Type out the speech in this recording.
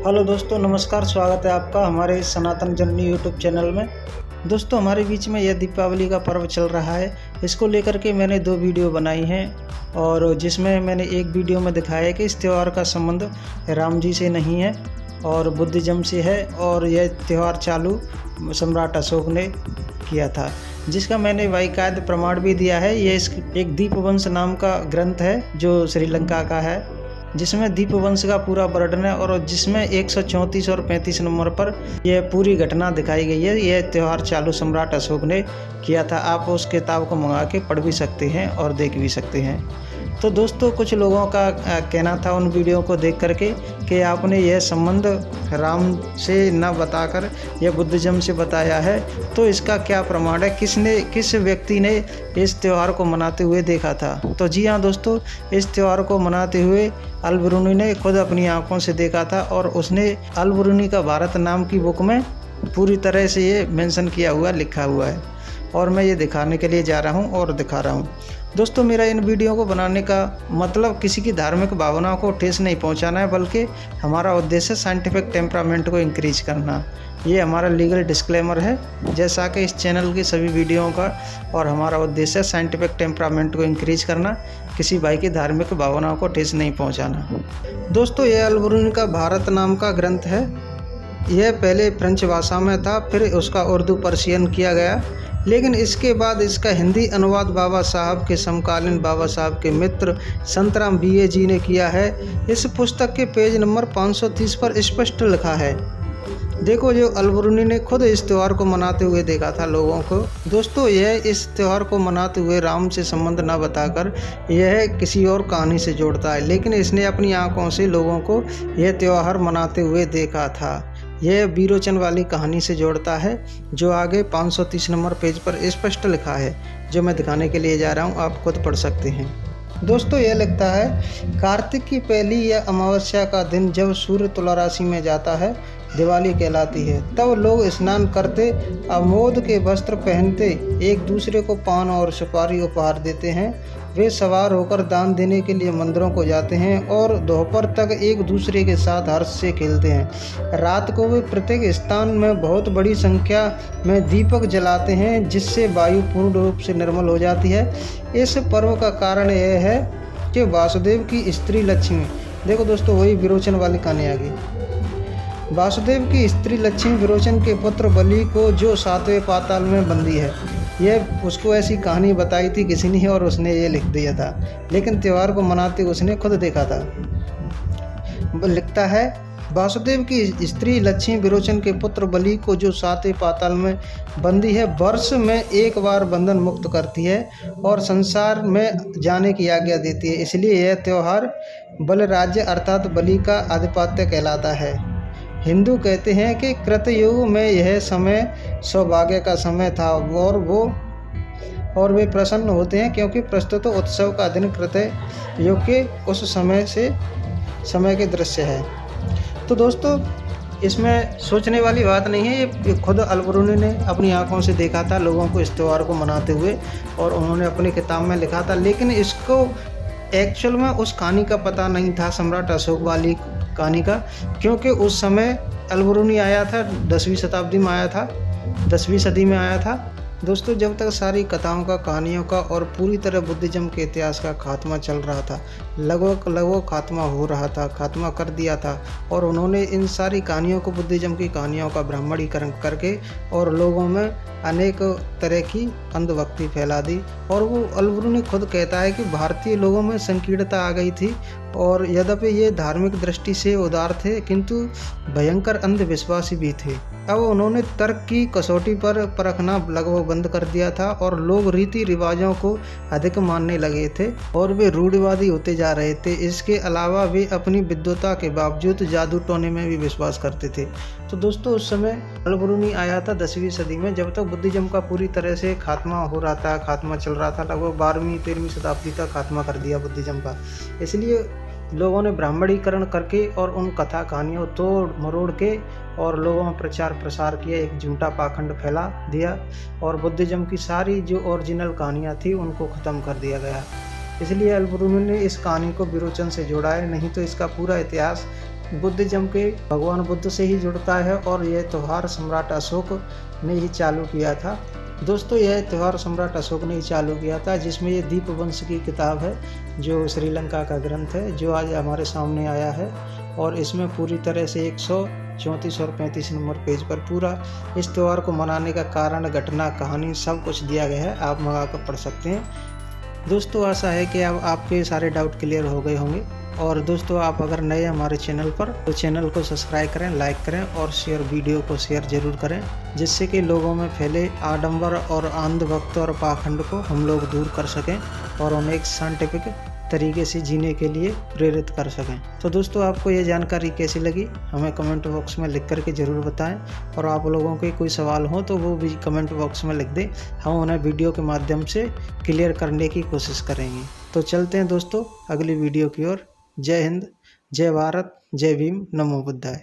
Hello दोस्तों, नमस्कार। स्वागत है आपका हमारे सनातन जननी यूट्यूब चैनल में। दोस्तों, हमारे बीच में यह दीपावली का पर्व चल रहा है। इसको लेकर के मैंने 2 वीडियो बनाई हैं और जिसमें मैंने एक वीडियो में दिखाया है कि इस त्यौहार का संबंध राम जी से नहीं है और बुद्धिज्म से है, और यह त्यौहार चालू सम्राट अशोक ने किया था, जिसका मैंने बाकायदा प्रमाण भी दिया है। यह एक दीपवंश नाम का ग्रंथ है जो श्रीलंका का है, जिसमें दीपवंश का पूरा वर्णन है और जिसमें 134 और 35 नंबर पर यह पूरी घटना दिखाई गई है। यह त्यौहार चालू सम्राट अशोक ने किया था। आप उस किताब को मंगा के पढ़ भी सकते हैं और देख भी सकते हैं। तो दोस्तों, कुछ लोगों का कहना था उन वीडियो को देख करके कि आपने यह संबंध राम से न बताकर यह बुद्धिज्म से बताया है, तो इसका क्या प्रमाण है? किस व्यक्ति ने इस त्यौहार को मनाते हुए देखा था? तो जी हाँ दोस्तों, इस त्यौहार को मनाते हुए अल-बिरूनी ने खुद अपनी आंखों से देखा था और उसने अल-बिरूनी का भारत नाम की बुक में पूरी तरह से ये मेंशन किया हुआ लिखा हुआ है, और मैं ये दिखाने के लिए जा रहा हूँ और दिखा रहा हूँ। दोस्तों, मेरा इन वीडियो को बनाने का मतलब किसी की धार्मिक भावनाओं को ठेस नहीं पहुंचाना है, बल्कि हमारा उद्देश्य साइंटिफिक टेम्परामेंट को इंक्रीज करना। ये हमारा लीगल डिस्क्लेमर है, जैसा कि इस चैनल की सभी वीडियो का, और हमारा उद्देश्य साइंटिफिक टेम्परामेंट को इंक्रीज करना, किसी भाई की धार्मिक भावनाओं को ठेस नहीं पहुँचाना। दोस्तों, यह अल-बिरूनी का भारत नाम का ग्रंथ है। यह पहले फ्रेंच भाषा में था, फिर उसका उर्दू पर्शियन किया गया, लेकिन इसके बाद इसका हिंदी अनुवाद बाबा साहब के समकालीन बाबा साहब के मित्र संतराम बीए जी ने किया है। इस पुस्तक के पेज नंबर 530 पर स्पष्ट लिखा है। देखो, जो अल-बिरूनी ने खुद इस त्यौहार को मनाते हुए देखा था लोगों को। दोस्तों, यह इस त्यौहार को मनाते हुए राम से संबंध न बताकर यह किसी और कहानी से जोड़ता है, लेकिन इसने अपनी आंखों से लोगों को यह त्यौहार मनाते हुए देखा था। यह विरोचन वाली कहानी से जोड़ता है, जो आगे 530 नंबर पेज पर स्पष्ट लिखा है, जो मैं दिखाने के लिए जा रहा हूँ। आप खुद पढ़ सकते हैं। दोस्तों, यह लिखता है, कार्तिक की पहली या अमावस्या का दिन जब सूर्य तुला राशि में जाता है, दिवाली कहलाती है। तब लोग स्नान करते, आमोद के वस्त्र पहनते, एक दूसरे को पान और सुपारी उपहार देते हैं। वे सवार होकर दान देने के लिए मंदिरों को जाते हैं और दोपहर तक एक दूसरे के साथ हर्ष से खेलते हैं। रात को वे प्रत्येक स्थान में बहुत बड़ी संख्या में दीपक जलाते हैं, जिससे वायु पूर्ण रूप से निर्मल हो जाती है। इस पर्व का कारण यह है कि वासुदेव की स्त्री लक्ष्मी, देखो दोस्तों, वही विरोचन वाली कहानी आ गई। वासुदेव की स्त्री लक्ष्मी विरोचन के पुत्र बलि को, जो 7वें पाताल में बंदी है, यह उसको ऐसी कहानी बताई थी किसी ने और उसने ये लिख दिया था, लेकिन त्यौहार को मनाते उसने खुद देखा था। लिखता है, वासुदेव की स्त्री लक्ष्मी विरोचन के पुत्र बलि को, जो 7वें पाताल में बंदी है, वर्ष में एक बार बंधन मुक्त करती है और संसार में जाने की आज्ञा देती है। इसलिए यह त्यौहार बलराज्य अर्थात बलि का आधिपत्य कहलाता है। हिंदू कहते हैं कि कृतयुग में यह समय सौभाग्य का समय था और वे प्रसन्न होते हैं, क्योंकि प्रस्तुत उत्सव का दिन कृतयुग के उस समय के दृश्य है। तो दोस्तों, इसमें सोचने वाली बात नहीं है। ये खुद अल-बिरूनी ने अपनी आंखों से देखा था लोगों को इस त्यौहार को मनाते हुए, और उन्होंने अपनी किताब में लिखा था, लेकिन इसको एक्चुअल में उस कहानी का पता नहीं था, सम्राट अशोक वाली कहानी का, क्योंकि उस समय अल-बिरूनी आया था 10वीं शताब्दी में आया था, 10वीं सदी में आया था। दोस्तों, जब तक सारी कथाओं का, कहानियों का और पूरी तरह बुद्धिज्म के इतिहास का खात्मा चल रहा था, लगभग खात्मा हो रहा था, खात्मा कर दिया था, और उन्होंने इन सारी कहानियों को, बुद्धिज्म की कहानियों का ब्राह्मणीकरण करके और लोगों में अनेक तरह की अंधभक्ति फैला दी। और वो अल-बिरूनी खुद कहता है कि भारतीय लोगों में संकीर्णता आ गई थी, और यद्यपि ये धार्मिक दृष्टि से उदार थे, किंतु भयंकर अंधविश्वासी भी थे। अब उन्होंने तर्क की कसौटी पर परखना लगभग बंद कर दिया था, और लोग रीति रिवाजों को अधिक मानने लगे थे और वे रूढ़िवादी होते जा रहे थे। इसके अलावा वे अपनी विद्वता के बावजूद जादू टोने में भी विश्वास करते थे। तो दोस्तों, उस समय अल-बिरूनी आया था 10वीं सदी में, जब तक बुद्धिज्म का पूरी तरह से खात्मा हो रहा था, खात्मा चल रहा था। लगभग 12वीं-13वीं शताब्दी तक खात्मा कर दिया बुद्धिज्म का। इसलिए लोगों ने ब्राह्मणीकरण करके और उन कथा कहानियों तोड़ मरोड़ के और लोगों में प्रचार प्रसार किया, एक झूठा पाखंड फैला दिया, और बुद्धिज्म की सारी जो ओरिजिनल कहानियाँ थी उनको ख़त्म कर दिया गया। इसलिए अल-बिरूनी ने इस कहानी को विरोचन से जोड़ा है, नहीं तो इसका पूरा इतिहास बुद्धिज्म के भगवान बुद्ध से ही जुड़ता है और यह त्यौहार सम्राट अशोक ने ही चालू किया था। दोस्तों यह त्यौहार सम्राट अशोक ने ही चालू किया था, जिसमें ये दीपवंश की किताब है जो श्रीलंका का ग्रंथ है, जो आज हमारे सामने आया है। और इसमें पूरी तरह से 134 और 35 नंबर पेज पर पूरा इस त्यौहार को मनाने का कारण, घटना, कहानी सब कुछ दिया गया है। आप मंगा कर पढ़ सकते हैं। दोस्तों आशा है कि अब आपके सारे डाउट क्लियर हो गए होंगे। और दोस्तों आप अगर नए हमारे चैनल पर, तो चैनल को सब्सक्राइब करें, लाइक करें और वीडियो को शेयर जरूर करें, जिससे कि लोगों में फैले आडंबर और अंधभक्त और पाखंड को हम लोग दूर कर सकें और उन्हें एक साइंटिफिक तरीके से जीने के लिए प्रेरित कर सकें। तो दोस्तों आपको ये जानकारी कैसी लगी हमें कमेंट बॉक्स में लिख करके ज़रूर बताएं। और आप लोगों के कोई सवाल हो तो वो भी कमेंट बॉक्स में लिख दें, हम उन्हें वीडियो के माध्यम से क्लियर करने की कोशिश करेंगे। तो चलते हैं दोस्तों अगली वीडियो की ओर। जय हिंद, जय भारत, जय भीम, नमो बुद्धाय।